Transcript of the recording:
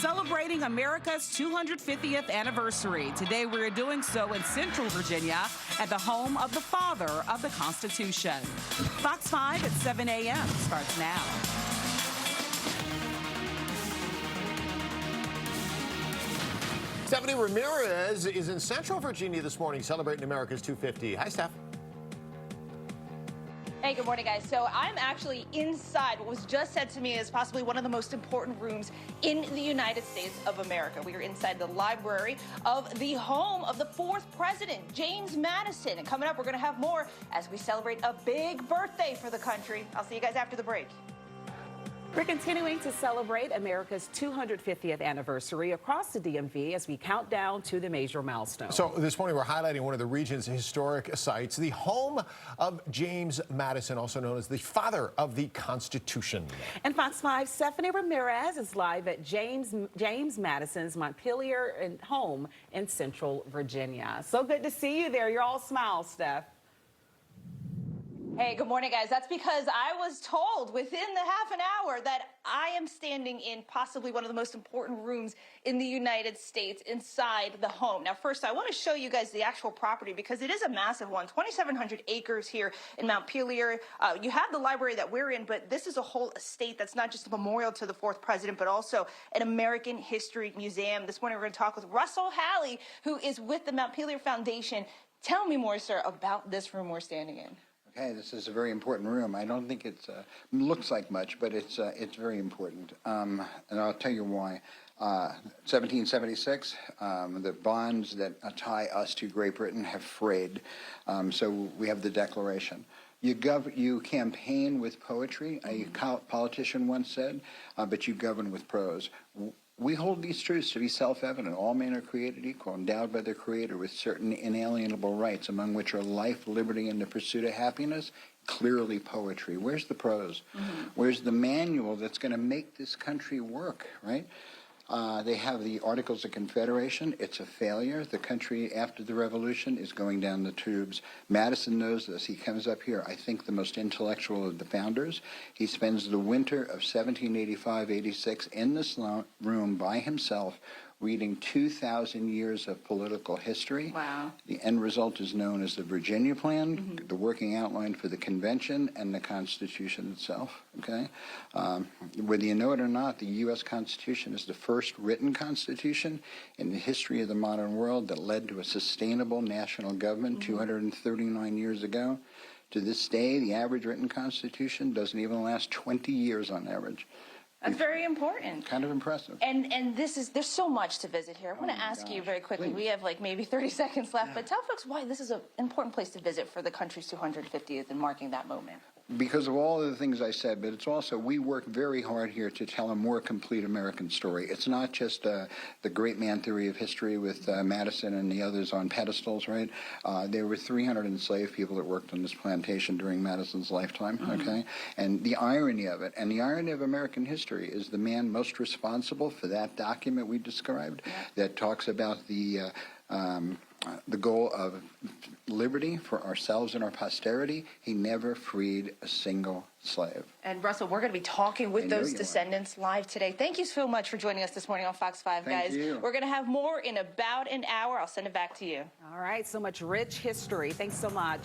celebrating America's 250th anniversary. Today we're doing so in Central Virginia at the home of the father of the Constitution. Fox 5 at 7 a.m. starts now. Stephanie Ramirez is in Central Virginia this morning celebrating America's 250. Hi, Steph. Hey, good morning, guys. So I'm actually inside what was just said to me is possibly one of the most important rooms in the United States of America. We are inside the library of the home of the fourth president, James Madison. And coming up, we're going to have more as we celebrate a big birthday for the country. I'll see you guys after the break. We're continuing to celebrate America's 250th anniversary across the DMV as we count down to the major milestone. So this morning we're highlighting one of the region's historic sites, the home of James Madison, also known as the father of the Constitution. And Fox 5's Stephanie Ramirez is live at James Madison's Montpelier home in Central Virginia. So good to see you there. You're all smiles, Steph. Hey, good morning, guys. That's because I was told within the half an hour that I am standing in possibly one of the most important rooms in the United States inside the home. Now, first, I want to show you guys the actual property because it is a massive one, 2,700 acres here in Montpelier. You have the library that we're in, but this is a whole estate that's not just a memorial to the fourth president, but also an American history museum. This morning, we're going to talk with Russell Halley, who is with the Montpelier Foundation. Tell me more, sir, about this room we're standing in. Okay, this is a very important room. I don't think it looks like much, but it's very important. And I'll tell you why. 1776, the bonds that tie us to Great Britain have frayed. So we have the Declaration. You campaign with poetry, a politician once said, but you govern with prose. We hold these truths to be self-evident. All men are created equal, endowed by their Creator with certain inalienable rights, among which are life, liberty, and the pursuit of happiness. Clearly poetry. Where's the prose? Where's the manual that's going to make this country work, right? They have the Articles of Confederation. It's a failure. The country, after the Revolution, is going down the tubes. Madison knows this. He comes up here, I think, the most intellectual of the founders. He spends the winter of 1785-86 in this room by himself, reading 2,000 years of political history. Wow. The end result is known as the Virginia Plan, the working outline for the convention and the Constitution itself, okay? Whether you know it or not, the U.S. Constitution is the first written constitution in the history of the modern world that led to a sustainable national government 239 years ago. To this day, the average written constitution doesn't even last 20 years on average. That's very important. Kind of impressive. And there's so much to visit here. I want to ask you very quickly. Please. We have like maybe 30 seconds left, but tell folks why this is an important place to visit for the country's 250th and marking that moment. Because of all of the things I said, but it's also, we work very hard here to tell a more complete American story. It's not just the great man theory of history with Madison and the others on pedestals, right? There were 300 enslaved people that worked on this plantation during Madison's lifetime, okay? And the irony of it, and the irony of American history, is the man most responsible for that document we described that talks about the goal of liberty for ourselves and our posterity. He never freed a single slave. And Russell, we're going to be talking with those descendants live today. Thank you so much for joining us this morning on Fox 5, guys. Thank you. We're going to have more in about an hour. I'll send it back to you. All right, so much rich history. Thanks so much.